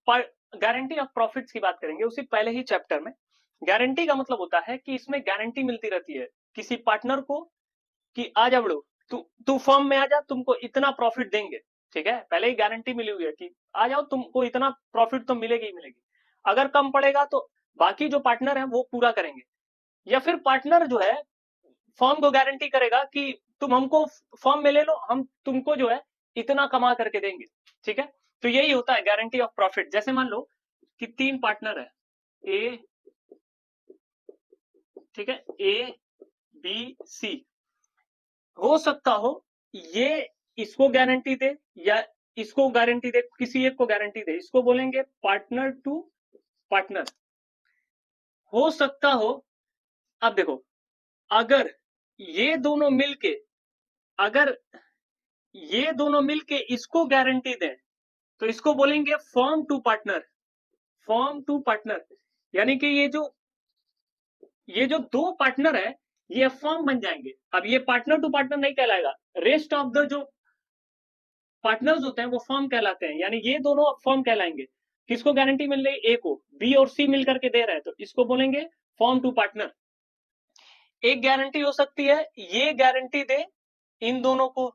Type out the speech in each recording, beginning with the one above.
Guarantee of profits की बात करेंगे उसी पहले ही चैप्टर में। गारंटी का मतलब होता है कि इसमें गारंटी मिलती रहती है किसी पार्टनर को कि आ जा बड़ो, तू फर्म में आ जा, तुमको इतना प्रॉफिट देंगे। ठीक है, पहले ही गारंटी मिली हुई है कि आ जाओ, तुमको इतना प्रॉफिट तो मिलेगी ही मिलेगी। अगर कम पड़ेगा तो बाकी जो पार्टनर है वो पूरा करेंगे, या फिर पार्टनर जो है फर्म को गारंटी करेगा कि तुम हमको फर्म में ले लो, हम तुमको जो है इतना कमा करके देंगे। ठीक है, तो यही होता है गारंटी ऑफ प्रॉफिट। जैसे मान लो कि 3 पार्टनर है, ए, ठीक है, ए बी सी। हो सकता हो ये इसको गारंटी दे या इसको गारंटी दे, किसी एक को गारंटी दे, इसको बोलेंगे पार्टनर टू पार्टनर। हो सकता हो, अब देखो, अगर ये दोनों मिलके अगर ये दोनों मिलके इसको गारंटी दें तो इसको बोलेंगे firm to partner. Firm to partner यानी कि ये जो दो पार्टनर है ये फर्म बन जाएंगे। अब ये पार्टनर टू पार्टनर नहीं कहलाएगा, रेस्ट ऑफ द जो पार्टनर्स होते हैं वो फर्म कहलाते हैं, यानी ये दोनों फर्म कहलाएंगे। किसको गारंटी मिल रही है? ए को। बी और सी मिल करके दे रहे हैं तो इसको बोलेंगे फर्म टू पार्टनर। एक गारंटी हो सकती है ये गारंटी दे इन दोनों को,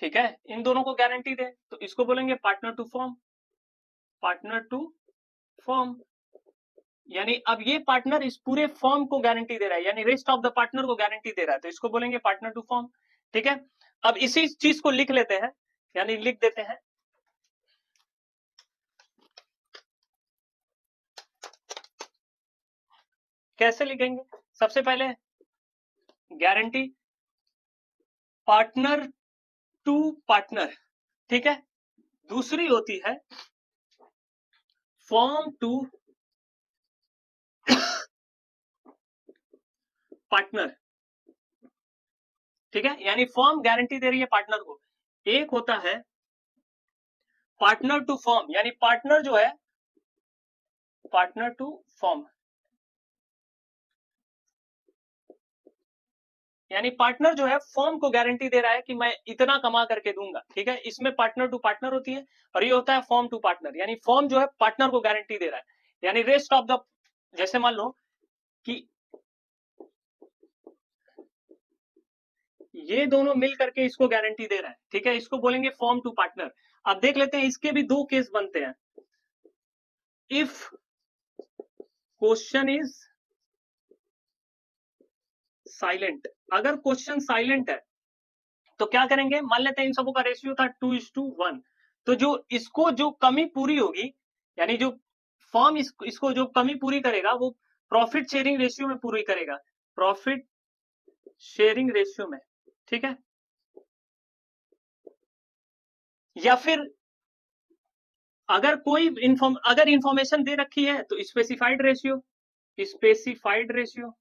ठीक है, इन दोनों को गारंटी दे तो इसको बोलेंगे partner to firm. Partner to firm यानी अब ये पार्टनर इस पूरे फर्म को गारंटी दे रहा है, यानी रेस्ट ऑफ द पार्टनर को गारंटी दे रहा है तो इसको बोलेंगे पार्टनर टू फर्म। ठीक है, अब इसी चीज को लिख लेते हैं, यानी लिख देते हैं। कैसे लिखेंगे? सबसे पहले गारंटी पार्टनर टू पार्टनर, ठीक है। दूसरी होती है फर्म टू पार्टनर, ठीक है, यानी फर्म गारंटी दे रही है पार्टनर को। एक होता है पार्टनर टू फर्म, यानी पार्टनर जो है पार्टनर टू फर्म, यानी पार्टनर जो है फर्म को गारंटी दे रहा है कि मैं इतना कमा करके दूंगा। ठीक है, इसमें पार्टनर टू पार्टनर होती है और ये होता है फर्म टू पार्टनर, यानी फर्म जो है पार्टनर को गारंटी दे रहा है, यानी रेस्ट ऑफ द, जैसे मान लो कि ये दोनों मिल करके इसको गारंटी दे रहा है, ठीक है, इसको बोलेंगे फर्म टू पार्टनर। अब देख लेते हैं, इसके भी दो केस बनते हैं। इफ क्वेश्चन इज साइलेंट, अगर क्वेश्चन साइलेंट है तो क्या करेंगे? मान लेते हैं इन सबों का रेशियो था 2:1, तो जो इसको जो कमी पूरी होगी, यानी जो फर्म इसको जो कमी पूरी करेगा वो प्रॉफिट शेयरिंग रेशियो में पूरी करेगा, प्रॉफिट शेयरिंग रेशियो में। ठीक है, या फिर अगर कोई अगर इंफॉर्मेशन दे रखी है तो specified ratio. Specified ratio,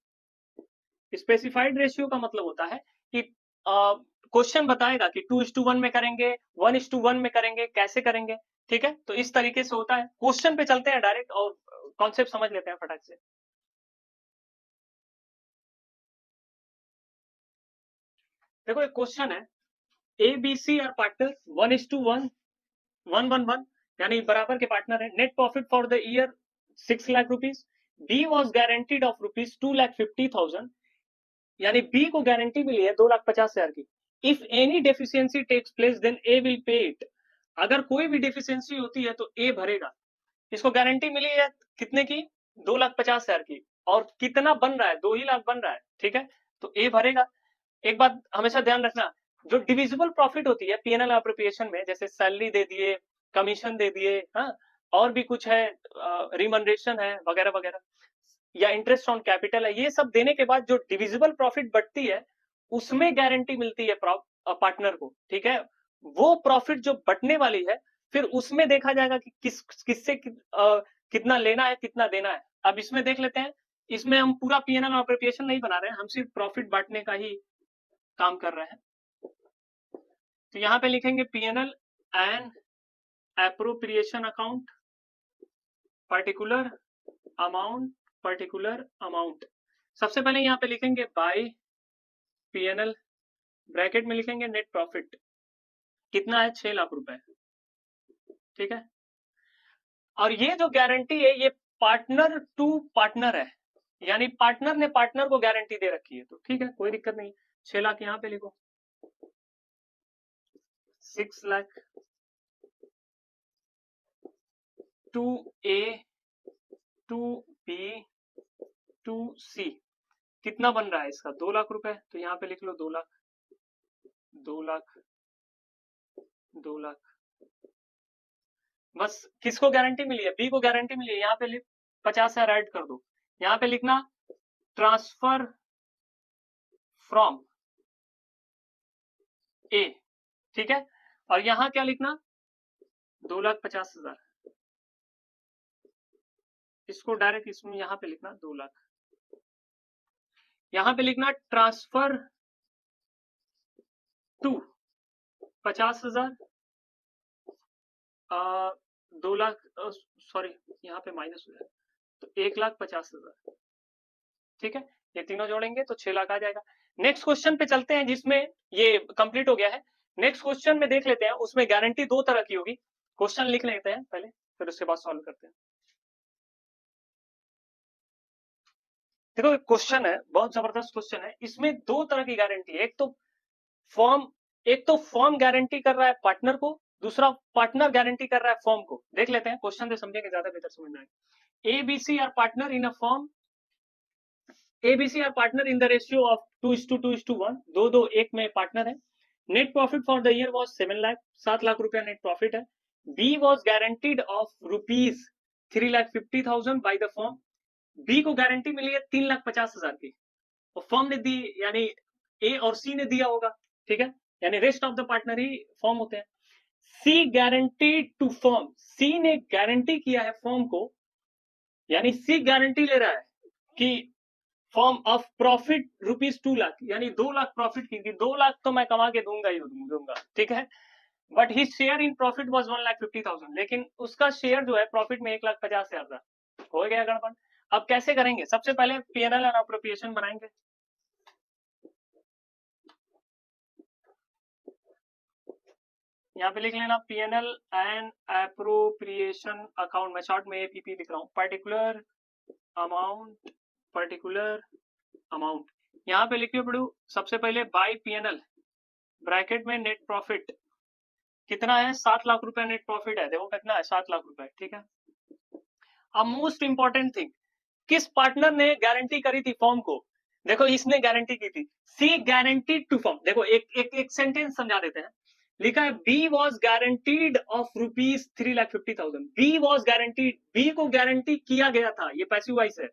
specified ratio का मतलब होता है कि क्वेश्चन बताएगा कि 2:1 में करेंगे, 1:1 में करेंगे, कैसे करेंगे। ठीक है, तो इस तरीके से होता है। क्वेश्चन पे चलते हैं डायरेक्ट और कॉन्सेप्ट समझ लेते हैं फटाक से। देखो एक क्वेश्चन है, A B C are partner 1:1, 1:1, यानी बराबर के पार्टनर है। Net profit for the year 6 lakh rupees. B was guaranteed of rupees 2,50,000, यानी बी को गारंटी मिली है 2,50,000 की। If any deficiency takes place then A will pay it, अगर कोई भी डेफिशिएंसी होती है तो ए भरेगा। इसको गारंटी मिली है कितने की? 2,50,000 की, और कितना बन रहा है? 2 ही लाख बन रहा है। ठीक है, तो ए भरेगा। एक बात हमेशा ध्यान रखना, जो डिविजिबल प्रॉफिट होती है पीएनएल एप्रोप्रिएशन में, जैसे सैलरी दे दिए, कमीशन दे दिए, हाँ, और भी कुछ है, रिमनरेशन है वगैरह वगैरह, या इंटरेस्ट ऑन कैपिटल है, ये सब देने के बाद जो डिविजिबल प्रॉफिट बढ़ती है उसमें गारंटी मिलती है पार्टनर को। ठीक है, वो प्रॉफिट जो बटने वाली है फिर उसमें देखा जाएगा कि किससे कितना लेना है कितना देना है। अब इसमें देख लेते हैं, इसमें हम पूरा पीएनएल और एप्रोप्रिएशन नहीं बना रहे हैं, हम सिर्फ प्रॉफिट बांटने का ही काम कर रहे हैं। तो यहाँ पे लिखेंगे PNL and appropriation account, particular amount, particular amount. सबसे पहले यहाँ पे लिखेंगे बाय पीएनएल, ब्रैकेट में लिखेंगे नेट प्रॉफिट, कितना है? 6 लाख रुपए। ठीक है, और ये जो गारंटी है ये पार्टनर टू पार्टनर है, यानी पार्टनर ने पार्टनर को गारंटी दे रखी है, तो ठीक है कोई दिक्कत नहीं। 6 लाख यहाँ पे लिखो, 6 lakh two A two B two C, कितना बन रहा है इसका 2 लाख रुपए, तो यहाँ पे लिख लो 2 लाख, 2 लाख, 2 लाख। बस किसको गारंटी मिली है, बी को गारंटी मिली है, यहाँ पे लिख 50,000 ऐड कर दो, यहाँ पे लिखना ट्रांसफर फ्रॉम ए, ठीक है, और यहाँ क्या लिखना 2,50,000, इसको डायरेक्ट इसमें यहाँ पे लिखना 2 लाख, यहाँ पे लिखना ट्रांसफर टू 50,000, 2 लाख, सॉरी यहाँ पे माइनस हो जाएगा, तो 1,50,000, ठीक है, ये तीनों जोड़ेंगे तो 6 लाख आ जाएगा। नेक्स्ट क्वेश्चन पे चलते हैं जिसमें ये कंप्लीट हो गया है। नेक्स्ट क्वेश्चन में देख लेते हैं, उसमें गारंटी 2 तरह की होगी, क्वेश्चन लिख लेते हैं पहले, फिर उसके बाद सॉल्व करते हैं। देखो क्वेश्चन है, बहुत जबरदस्त क्वेश्चन है, इसमें 2 तरह की गारंटी है, एक तो फॉर्म गारंटी कर रहा है पार्टनर को, दूसरा पार्टनर गारंटी कर रहा है फॉर्म को। देख लेते हैं क्वेश्चन से, समझेंगे ज्यादा बेहतर समझ में आएगा। ABC are partner in a firm, ABC are partner in the ratio of 2:2:1, 2:2:1 में पार्टनर है। Net profit for the year was 7 lakh, 7 lakh रुपया नेट प्रॉफिट है। B was guaranteed of rupees 3,50,000 by the firm, B को guarantee मिली है 3,50,000 की, और form ने दी, यानी ए और सी ने दिया होगा, ठीक है, यानी rest of the partner he form होते हैं। सी गारंटीड टू फॉर्म, सी ने गारंटी किया है फॉर्म को, यानी सी गारंटी ले रहा है कि form of profit rupees 2 lakh, यानी 2 लाख प्रॉफिट की, 2 लाख तो मैं कमा के दूंगा ही दूंगा, ठीक है, but his share in profit was 1,50,000, लेकिन उसका शेयर जो है प्रॉफिट में 1,50,000 था, हो गया गड़बड़। अब कैसे करेंगे, सबसे पहले पीएनएल और अप्रोप्रिएशन बनाएंगे। यहाँ पे लिख लेना पीएनएल एंड अप्रोप्रिएशन अकाउंट, मैं शॉर्ट में एपीपी लिख रहा हूँ, पर्टिकुलर अमाउंट, पर्टिकुलर अमाउंट। यहाँ पे लिखिए पढ़ू, सबसे पहले बाय पीएनएल, ब्रैकेट में नेट प्रॉफिट कितना है, 7 लाख रुपए नेट प्रॉफिट है, देखो कितना है 7 लाख रुपए, ठीक है। अब मोस्ट इंपॉर्टेंट थिंग, किस पार्टनर ने गारंटी करी थी फॉर्म को, देखो इसने गारंटी की थी, सी गारंटीड टू फॉर्म। देखो एक सेंटेंस समझा देते हैं, लिखा है B was guaranteed of rupees 3,50,000, B was guaranteed, B को गारंटी किया गया था, ये पैसिव वॉइस है,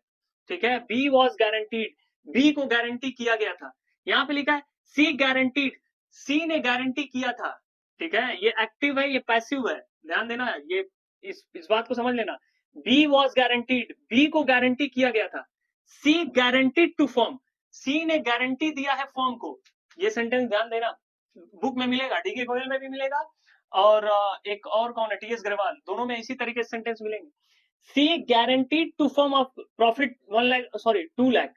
ठीक है, बी वॉज गारंटीड, बी को गारंटी किया गया था। यहाँ पे लिखा है सी गारंटीड, सी ने गारंटी किया था, ठीक है, ये एक्टिव है, ये पैसिव है, ध्यान देना, ये इस बात को समझ लेना। बी वॉज गारंटीड, बी को गारंटी किया गया था। सी गारंटीड टू फॉर्म, सी ने गारंटी दिया है फॉर्म को, ये सेंटेंस ध्यान देना, बुक में मिलेगा, डीके गोयल में भी मिलेगा, और एक और कौन है, टीएस ग्रेवाल, दोनों में इसी तरीके से सेंटेंस मिलेंगे। See guaranteed to form of profit 1 lakh, sorry 2 lakh,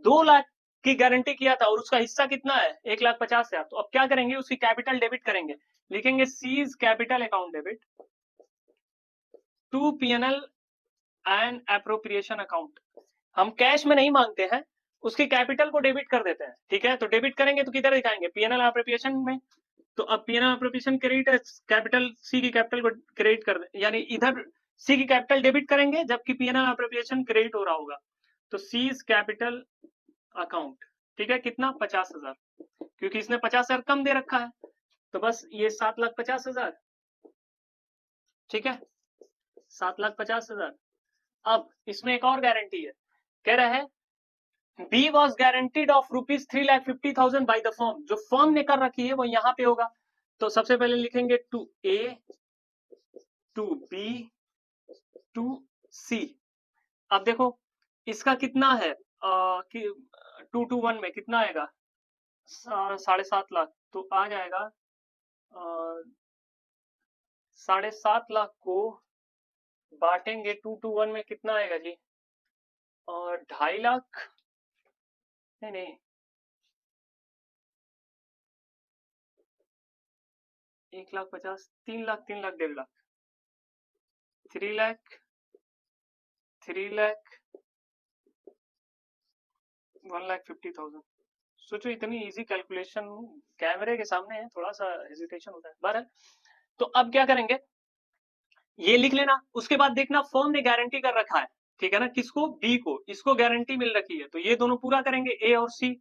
2 lakh की गारंटी किया था, और उसका हिस्सा कितना है 1,50,000। तो अब क्या करेंगे, उसकी कैपिटल डेबिट करेंगे, लिखेंगे C's capital account debit to PNL and appropriation account. हम कैश में नहीं मांगते हैं, उसकी कैपिटल को डेबिट कर देते हैं, ठीक है, तो डेबिट करेंगे तो किधर दिखाएंगे, पीएनएल अप्रोप्रिएशन में, तो अब पीएनएल अप्रोप्रिएशन क्रेडिट कैपिटल, सी की कैपिटल को क्रेडिट कर, यानी इधर सी की कैपिटल डेबिट करेंगे जबकि पीएनएल अप्रोप्रिएशन क्रेडिट हो रहा होगा, तो सीज कैपिटल अकाउंट, ठीक है, कितना 50,000, क्योंकि इसने 50,000 कम दे रखा है, तो बस ये 7,50,000, ठीक है, 7,50,000। अब इसमें एक और गारंटी है, कह रहा है B was guaranteed of rupees 3,50,000 by the firm, जो फॉर्म ने कर रखी है वो यहाँ पे होगा, तो सबसे पहले लिखेंगे two A two B two C. अब देखो इसका कितना है, कि 2:1 में कितना आएगा, 7.5 लाख, तो आ जाएगा 7.5 लाख को बांटेंगे 2:1 में, कितना आएगा जी, और 2.5 लाख, नहीं नहीं, 1,50,000, 3 लाख, 3 लाख, 1.5 लाख, 1,50,000। सोचो इतनी इजी कैलकुलेशन कैमरे के सामने है, थोड़ा सा हेजिटेशन होता है। बहरहाल तो अब क्या करेंगे, ये लिख लेना। उसके बाद देखना फर्म ने गारंटी कर रखा है, ठीक है ना, किसको, बी को, इसको गारंटी मिल रखी है, तो ये दोनों पूरा करेंगे, ए और सी,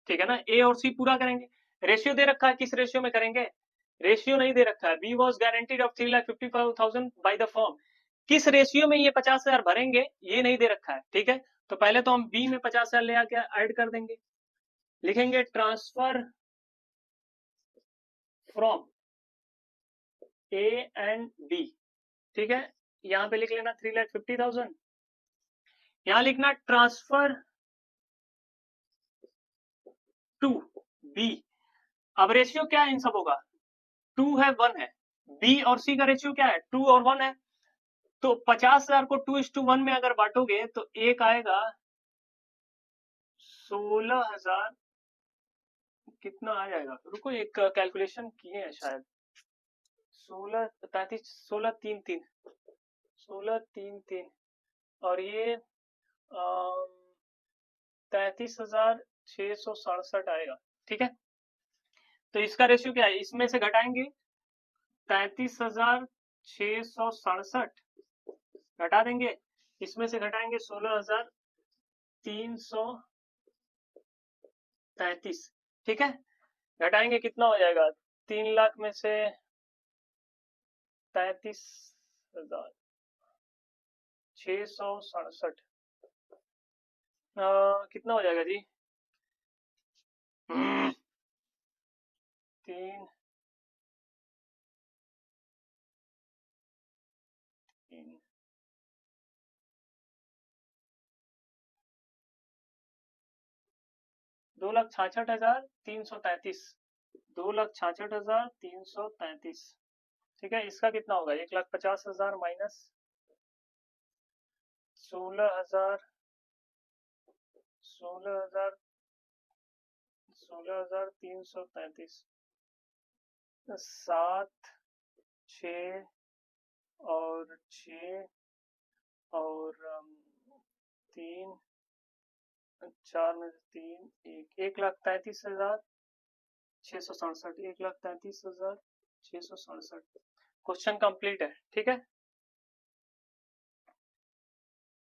ठीक है ना, ए और सी पूरा करेंगे। रेशियो दे रखा है, किस रेशियो में करेंगे, रेशियो नहीं दे रखा है। B was guaranteed of 3,55,000 by the firm, किस रेशियो में ये 50,000 भरेंगे ये नहीं दे रखा है, ठीक है। तो पहले तो हम बी में 50,000 ले आके ऐड कर देंगे, लिखेंगे transfer from A and B, ठीक है। यहां पे लिख लेना 3,50,000, यहां लिखना ट्रांसफर टू बी। अब रेशियो क्या है इन सबों का, 2 है 1 है, बी और सी का रेशियो क्या है, 2 और 1 है। तो 50,000 को 2:1 में अगर बांटोगे तो एक आएगा 16,000, कितना आ जाएगा, रुको एक कैलकुलेशन किए हैं शायद, 16 33 16 3 3 16 3 3 और ये 33,667 आएगा, ठीक है। तो इसका रेशियो क्या है, इसमें से घटाएंगे 33,667 घटा देंगे, इसमें से घटाएंगे 16,333, ठीक है। घटाएंगे कितना हो जाएगा, 3 लाख में से 33,667 कितना हो जाएगा जी, 3 3 2,66,333, 2,66,333, ठीक है। इसका कितना होगा, 1,50,000 माइनस 16,000, 16,000, 16,333, 7 6 और 6 और 3 4 में 3 1,33,667, 1,33,667। क्वेश्चन कंप्लीट है, ठीक है।